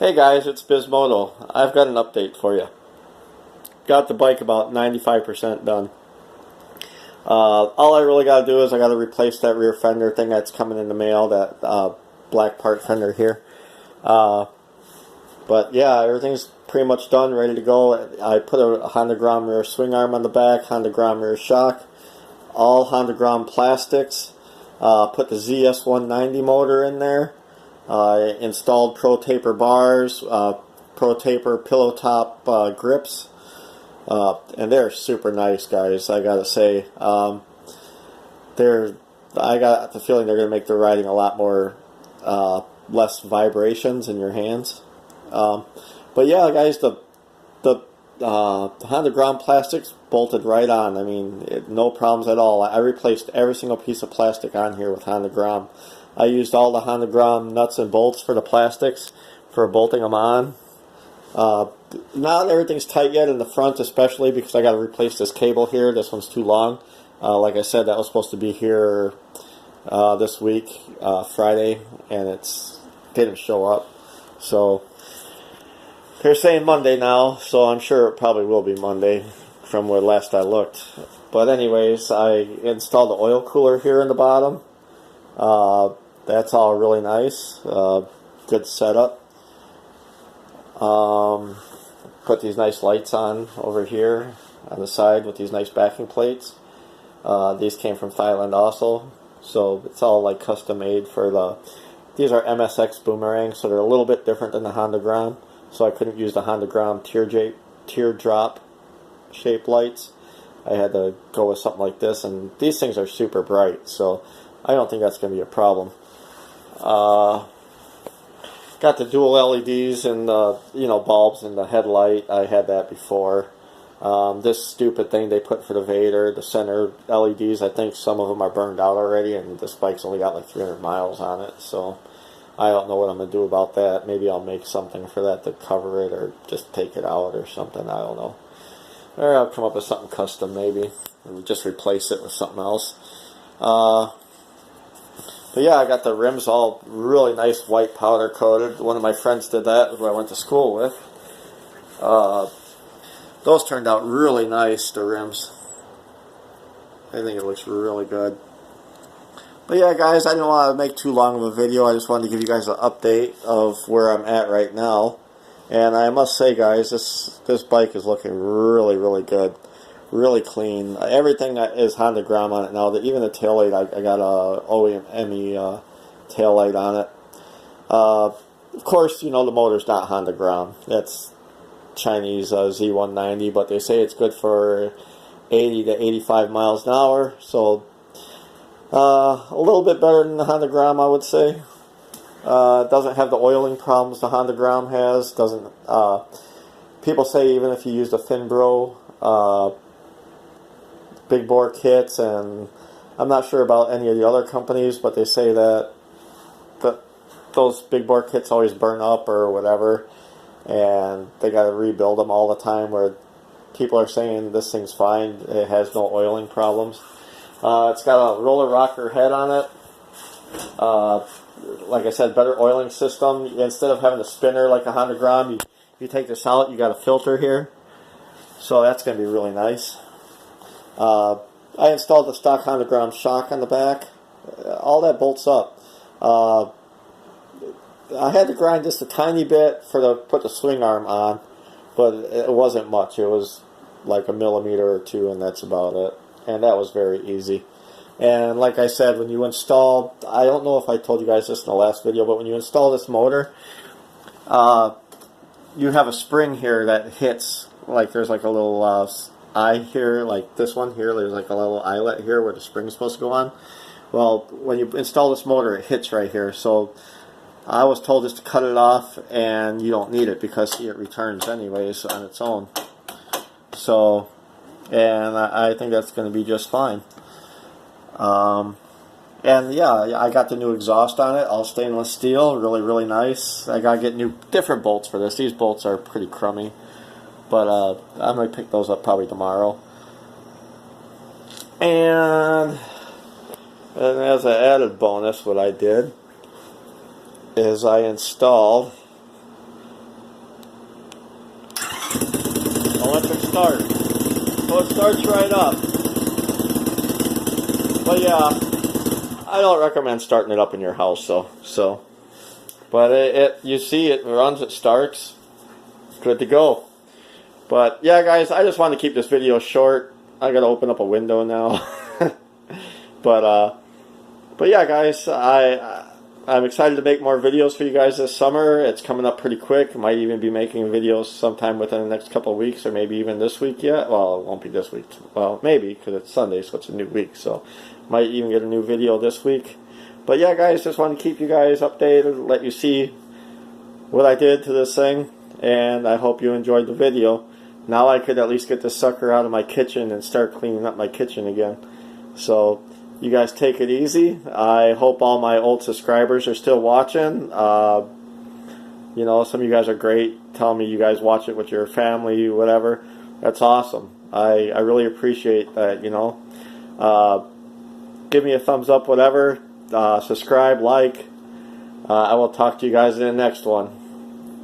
Hey guys, it's Bismoto. I've got an update for you. Got the bike about 95% done. All I really got to do is I got to replace that rear fender thing that's coming in the mail, that black part fender here. But yeah, everything's pretty much done, ready to go. I put a Honda Grom rear swing arm on the back, Honda Grom rear shock, all Honda Grom plastics. Put the zs190 motor in there. Installed Pro Taper bars, Pro Taper pillow top grips, and they're super nice, guys. I gotta say, I got the feeling they're gonna make the riding a lot more less vibrations in your hands. But yeah, guys, the Honda Grom plastics bolted right on. I mean, no problems at all. I replaced every single piece of plastic on here with Honda Grom. I used all the Honda Grom nuts and bolts for the plastics for bolting them on. Not everything's tight yet in the front, especially because I got to replace this cable here. This one's too long. Like I said, that was supposed to be here this week, Friday, and it didn't show up. So they're saying Monday now, so I'm sure it probably will be Monday from where last I looked. But anyways, I installed the oil cooler here in the bottom. That's all really nice. Good setup. Put these nice lights on over here on the side with these nice backing plates. These came from Thailand also, so it's all like custom made for the. These are MSX boomerangs, so they're a little bit different than the Honda Grom. So I couldn't use the Honda Grom teardrop shape lights. I had to go with something like this, and these things are super bright, so I don't think that's going to be a problem. Got the dual LEDs and the bulbs in the headlight. I had that before. This stupid thing they put for the Vader, the center LEDs, I think some of them are burned out already, and this bike's only got like 300 miles on it, so I don't know what I'm going to do about that. Maybe I'll make something for that to cover it, or just take it out or something. I don't know. Or I'll come up with something custom maybe, and just replace it with something else. But yeah, I got the rims all really nice white powder coated. One of my friends did that, who I went to school with. Those turned out really nice, the rims. I think it looks really good. But yeah, guys, I didn't want to make too long of a video. I just wanted to give you guys an update of where I'm at right now. And I must say, guys, this bike is looking really, really good. Really clean. Everything is Honda Grom on it now. Even the taillight, I got a OEM taillight on it. Of course, the motor's not Honda Grom. That's Chinese Z190, but they say it's good for 80 to 85 miles an hour. So a little bit better than the Honda Grom, I would say. It doesn't have the oiling problems the Honda Grom has. Doesn't. People say even if you use the Finbro big bore kits, and I'm not sure about any of the other companies, but they say that those big bore kits always burn up or whatever, and they got to rebuild them all the time, where people are saying this thing's fine, it has no oiling problems. It's got a roller rocker head on it. Like I said, better oiling system. Instead of having a spinner like a Honda Grom, you take this out, you got a filter here, so that's going to be really nice. I installed the stock Honda Grom shock on the back. All that bolts up. I had to grind just a tiny bit put the swing arm on, but it wasn't much. It was like a millimeter or two, and that's about it. And that was very easy. And like I said, when you install, I don't know if I told you guys this in the last video, but when you install this motor, you have a spring here that hits, like there's like a little eye here, like this one here, there's like a little eyelet here where the spring is supposed to go on. Well, when you install this motor, it hits right here. So I was told just to cut it off, and you don't need it because it returns anyways on its own. So, and I think that's going to be just fine. And yeah, I got the new exhaust on it, all stainless steel, really, really nice. I got to get different bolts for this. These bolts are pretty crummy, but I'm going to pick those up probably tomorrow. And as an added bonus, what I did is I installed start. So it starts right up. But yeah, I don't recommend starting it up in your house, so. But you see, it runs, it starts, good to go. But yeah, guys, I just wanted to keep this video short. I gotta open up a window now. But yeah, guys, I'm excited to make more videos for you guys this summer. It's coming up pretty quick. Might even be making videos sometime within the next couple of weeks, or maybe even this week yet. Well, it won't be this week. Well, maybe, because it's Sunday, so it's a new week. So, might even get a new video this week. But yeah, guys, just want to keep you guys updated, let you see what I did to this thing, and I hope you enjoyed the video. Now I could at least get this sucker out of my kitchen and start cleaning up my kitchen again. So, you guys take it easy. I hope all my old subscribers are still watching. You know, some of you guys are great. Tell me you guys watch it with your family, whatever. That's awesome. I really appreciate that, you know. Give me a thumbs up, whatever. Subscribe, like. I will talk to you guys in the next one.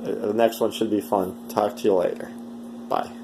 The next one should be fun. Talk to you later. Bye.